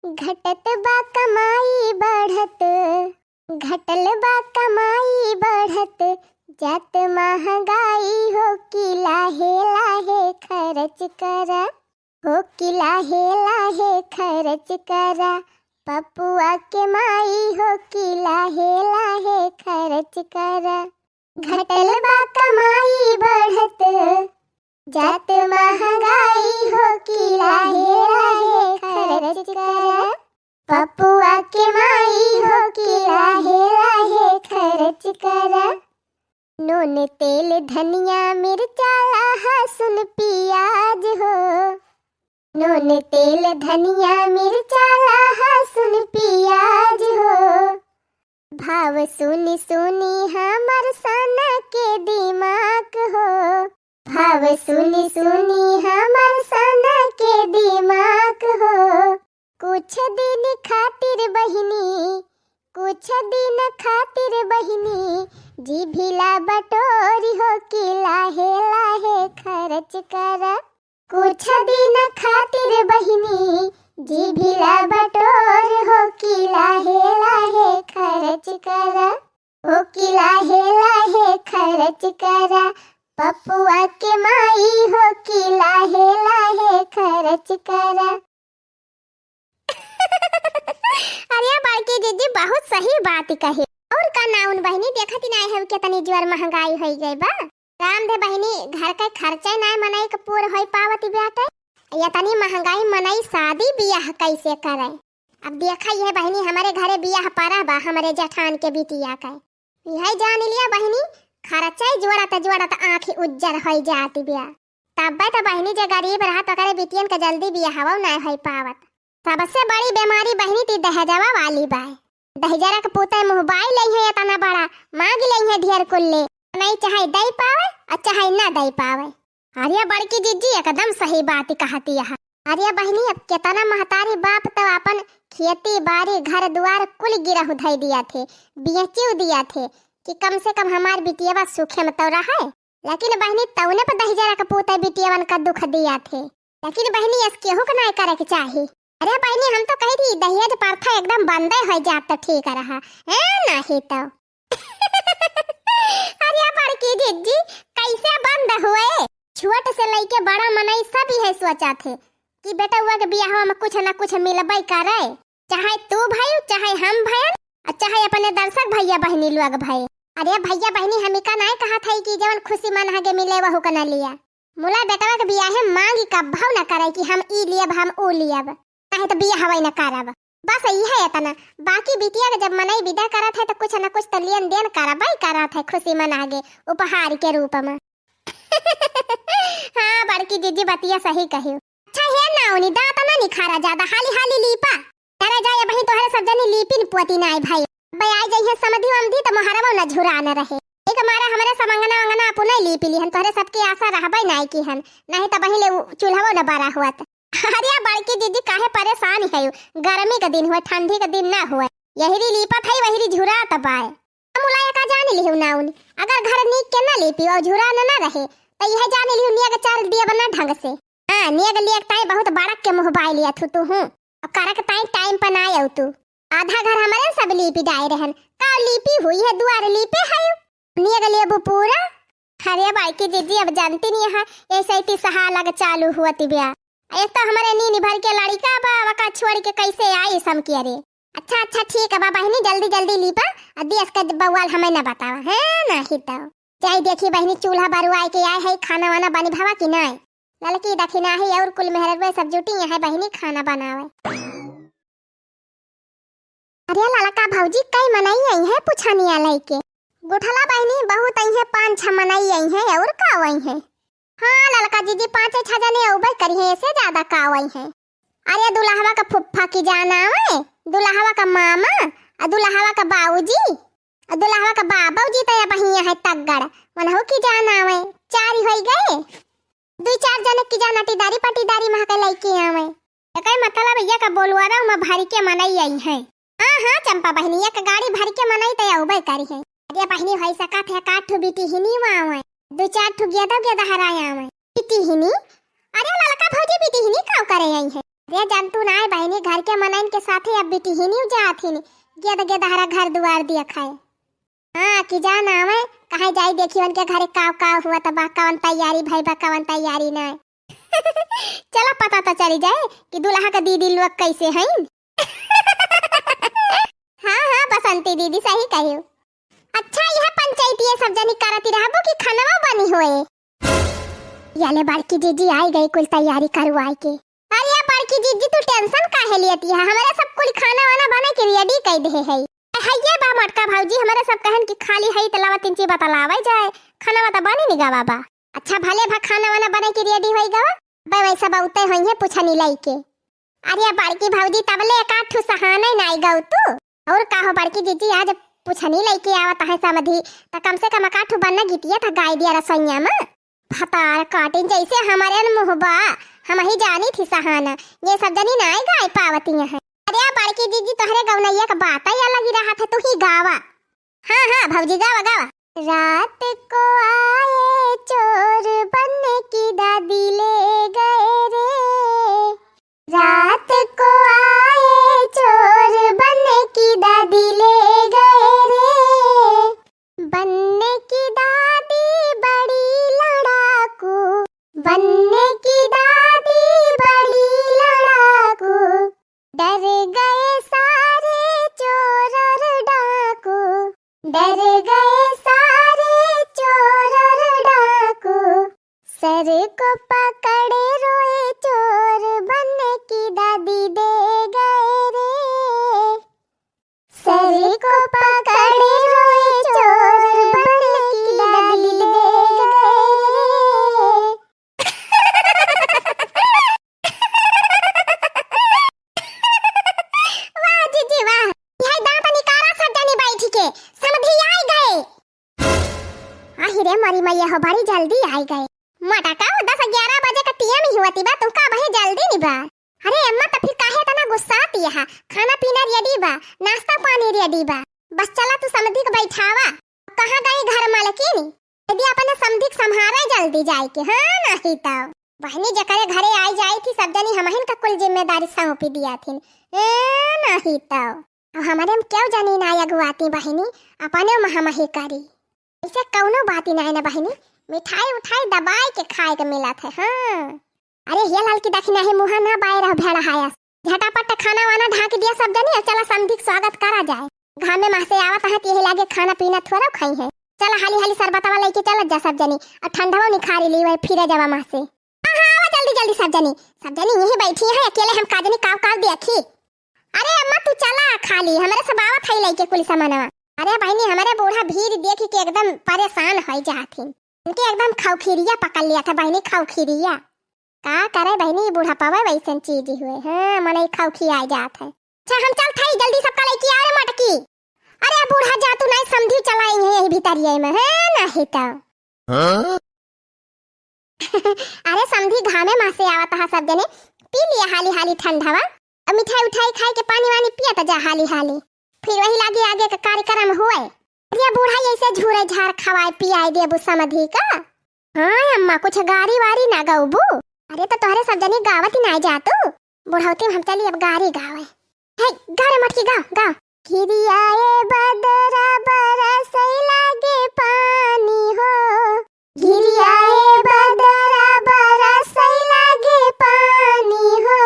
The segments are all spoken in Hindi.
घटत बा कमाई बढ़त, घटल बा कमाई बढ़त, जात महंगाई हो कि लाहे लाहे खर्च करा, हो कि लाहे लाहे खर्च करा। पपुआ के माई हो कि लाहे लाहे खर्च करा। घटल बा कमाई बढ़त, जात महंगाई हो कि लाहे लाहे खर्च करा। पपुआ के माई हो कि लाहे लाहे खर्च करा। नून तेल धनिया मिर्चा लहसुन प्याज हो, नून तेल धनिया मिर्चा लहसुन प्याज हो। भाव सुनी सुनी हमर सना के दिमाग हो, भाव सुनी सुनी हमर सना के दिमाग हो। कुछ दिन खातिर बहिनी, कुछ दिन खातिर बहिनी, जी भिला बटोरी हो कि लाहे लाहे खर्च करा। कुछ दिन खातिर बहिनी, जी भिला बटोर हो कि लाहे लाहे खर्च करा, हो कि लाहे लाहे खर्च करा। पपुआ के माई हो कि लाहे लाहे खर्च करा। अरे बाकी जीजी बहुत सही बात कही। और का नाउन बहिनी देखत ही नहीं है कितनी जोर महंगाई हो गई बा। राम दे बहिनी घर का खर्चा ना मनाई के पूर होई पावती बेटा। ये तनी महंगाई मनाई शादी बियाह कैसे करे। अब देखा ये बहिनी हमारे घरे बियाह पड़ा बा हमारे जेठान के बिटिया का। यही जान लिया बहिनी खर्चा जोड़त आँखी उज्जर हो जाती बिया। तब तो बहिनी जो गरीब रहा तो करे बिटियन के जल्दी बियाह ना हो पावत। सबसे बड़ी बीमारी बहिनी ती दहेजवा वाली बा। दहेजरा के पुते मोबाइल ले है इतना बड़ा मांग ले है ढेर कुल्ले, नहीं चाहे दे पावे और चाहे ना दे पावे। अरे बड़की जीजी एकदम सही बात कहती है। अरे बहिनी अब कितना महतारी बाप तो अपन खेती बाड़ी घर द्वार कुल गिरह धई दिया थे, बेचू दिया थे कि कम से कम हमार बिटियावा सुखे में तो रहे। लेकिन बहिनी तौने पर दहेजरा के पुते बिटियावन का दुख दिया थे। लेकिन बहिनी इसके हुक नहीं करे के चाहिए। अरे बहनी हम तो कही थी दहेज प्रथा एकदम बंद हो जात तो ठीक रहा है नहीं तो। अरे बड़की जीजी कैसे बंद हुए। छोट से लेके बड़ा मनई सब यही सोचा थे कि बेटा हुआ के बियाह में कुछ ना कुछ मिलबई करे, चाहे तू भाई चाहे हम भाई और चाहे अपने दर्शक भैया बहनी लोग भाई। अरे भैया बहनी हमी का नहीं कहा था कि जवन खुशी मन हगे मिले वह का न लिया। मुला बेटवा के बियाह मांगी का भाव न करे कि हम ई लियब हम ओ लियब, नहीं तो बियाह हवाई न करब। बस यही है इतना। बाकी बिटिया के जब मनई विदा करत है तो कुछ न कुछ तो लेन देन करबई करत है खुशी मनागे उपहार के रूप में। हाँ बड़की जीजी बतिया सही कही। अच्छा है ना उनी दांत ना निखारा ज्यादा हाली हाली लीपा करे जाए भाई तोहरे सब जनी लीपिन पोती नाई भाई। भाई आ जाइए समधी हमधी तो मोहरवा न झुरा न रहे। एक मारा हमारे समंगना अंगना पुनः लीपी ली हन तोहरे सबकी आशा रहबई नाई की हन, नहीं तो बहिले चूल्हावो न बारा हुआ। अरे बड़की दीदी काहे परेशान है। गर्मी का दिन हुआ ठंडी का दिन ना हुआ, यही लीपत है वही झुरा तबाए। मुलाया का जाने लिहु ना उन अगर घर नीक के ना लीपी और झुरा ना रहे तो यह जाने लिहु नियग चाल दिया बना ढंग से। हां नियग लियक ताई बहुत बड़क के मोबाइल लिया तू हूं और करक ताई टाइम पर ना आयो तू। आधा घर हमारे सब लीपी डाए रहन का लीपी हुई है दुआर लीपे है नियग लेबू पूरा। अरे बड़की दीदी अब जानती नहीं है ऐसे ही सहा लग चालू हुआ तिबिया। एक तो हमारे नीनी भर के लड़का बा का छोड़ के कैसे आई सम किया रे। अच्छा अच्छा ठीक है बाबा बहनी जल्दी जल्दी लीपा और देश का बवाल हमें ना बतावा है नहीं तो। चाहे देखी बहनी चूल्हा बरुआई के आए है खाना वाना बनी भावा की नहीं लड़की दखिना है और कुल मेहरबे सब जुटी है बहनी खाना बनावे। अरे लड़का भौजी कई मनाई आई है पुछानी आलई के गुठला बहनी बहुत आई है 5-6 मनाई आई है और का आई है। हाँ लड़का जीजी 5-6 जने उबे करी है ऐसे ज्यादा कावई है। अरे दुल्हवा का फुफ्फा की जान आवे, दुल्हवा का मामा और दुल्हवा का बाबूजी और दुल्हवा का बाबूजी तो बहिया है तगड़ मनहु की जान आवे। 4 हो गए 2-4 जने की जान अटीदारी पटीदारी महा के लईकी आवे। एकै मतलब ये का बोलवारा में भरी के मनई आई है। हां हां चंपा बहनी एक गाड़ी भर के मनई तो उबे करी है। अरे बहनी होई सकत है काठ बिटी हिनी वावे 2-4 ठुगिया तो के दहराया में बिटी हिनी। अरे लड़का भौजी बिटी हिनी का करे आई है। रे जानतू ना है बहनी घर के मनाइन के साथे अब बेटी ही नहीं जात ही गेद गेद हरा घर दुआर दिया खाए। हाँ कि जान आवे कहे जाई देखी उनके घरे काव हुआ तब कवन तैयारी भाई बा कवन तैयारी ना चला पता तो चली जाए कि दुल्हा का दीदी लोग कैसे हैं। हाँ हाँ बसंती दीदी सही कहियो। अच्छा यह पंचायती सब जनी करती रहबो कि खानवा बनी होए। याले बड़की जीजी आई गई कुल तैयारी करवाए के। अरे बड़की जीजी तू टेंशन काहे लेती है हमारे सब कुल खाना वाना बना के रेडी कर दे है। हइये बा मटका भौजी हमारे सब कहन कि खाली है तलावा तीन चीज बतलावे जाए खाना बता बनी नहीं गा बाबा। अच्छा भले भा खाना वाना बना के रेडी होई गवा बे वैसा बहुते होई है पूछा नहीं लाई के। अरे बड़की भौजी तबले एक आठ सहाना नहीं गाऊ तू और का हो बड़की जीजी आज पूछा नहीं लाई के आवत है समधी त कम से कम आठ बनना गीतिया था गाय दिया रसोईया में भतार काटिन जैसे हमारे मुहबा हम ही जानी थी सहाना ये सब जनी ना गाय पावती है। अरे बड़की दीदी तोहरे गौनैया का बात ही अलग ही रहा था तू ही गावा। हाँ हाँ भौजी गावा गावा। रात को आए चोर बनने की दादी ले गए रे। रात को आए चोर बनने की दादी ले गए रे। बनने की दादी बड़ी लड़ाकू बनने की दादी बड़ी लड़ाकू डर गए सारे चोर और डाकू डर गए सारे चोर और डाकू सर को पकड़े रोए चोर बनने की दादी दे गए रे। सर को पकड़े रोए चोर बनने की दादी दे गए रे। रे मरी मैया हो बड़ी जल्दी आई गए मटाका 10-11 बजे का टीएम ही हुआ बा तुम का बहे जल्दी नहीं बा। अरे अम्मा तो फिर काहे तना गुस्सा आती है खाना पीना रेडी बा नाश्ता पानी रेडी बा बस चला तू समधी को बैठावा कहां गई घर मालकिन यदि अपने समधी संभारे जल्दी जाए के। हाँ नहीं तो बहनी जकरे घरे आई जाई थी सब जनी हमहिन का कुल जिम्मेदारी सौंपी दिया थी नहीं तो हमारे हम क्यों जानी ना अगुआती बहनी अपने महामही करी इसे कौनो बात ही नहीं ना बहनी मिठाई उठाई दबाई के खाए के मिला थे। हाँ अरे ये लाल की दखिना है मुहा ना बाय रह भेड़ा हाया झटापट खाना वाना ढाक दिया सब जनी चला समधी स्वागत करा जाए घाम में मासे आवत है यही लागे खाना पीना थोड़ा खाई है चला हाली हाली सरबतवा लेके चल जा सब जनी और ठंडवा निखारी ली वही फिरे जावा मासे। हां हां जल्दी जल्दी सब जनी यही बैठी है अकेले हम काजनी काव देखी। अरे अम्मा तू चला खाली हमारे सब आवत है लेके कुल सामानवा। अरे बहनी हमारे बूढ़ा भीड़ देख के एकदम परेशान हो जाती उनके एकदम खौखिरिया पकड़ लिया था बहनी खौखिरिया का करे बहनी बूढ़ा पावे वैसन चीज हुए। हाँ मने खौखी आ जात है। अच्छा हम चल थाई जल्दी सब का लेके आ रे मटकी। अरे बूढ़ा जा तू नहीं समझी चलाई है यही भीतरिया में है नहीं तो अरे समझी घामे में से आवत है सब जने पी लिया हाली हाली ठंडावा अब मिठाई उठाई खाए के पानी वानी पिया जा हाली हाली फिर वही लागे आगे का कार्यक्रम हुए। ये बूढ़ा ऐसे झूरे झाड़ खवाए पियाए दे बु समधी का। हाँ अम्मा कुछ गारी वारी ना गाऊबू। अरे तो तोहरे सब जनी गावत ही ना जा तू बुढ़ौती हम चली अब गारी गावे है गारे मटकी गाओ गाओ। घिरियाए बदरा बरस लागे पानी हो घिरियाए बदरा बरस लागे पानी हो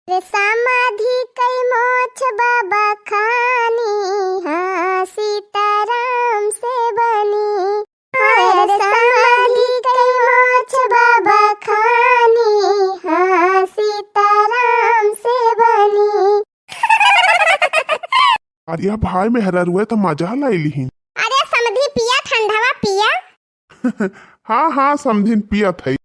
रे समाधि कई मोछ बाबा खानी हाँ सीताराम से बनी रे समाधि कई मोछ बाबा खानी हाँ सीताराम से बनी। अरे भाई में हरा रुए तो मजा लाई ली। अरे समधी पिया ठंडावा पिया। हाँ हाँ समधिन पिया थई।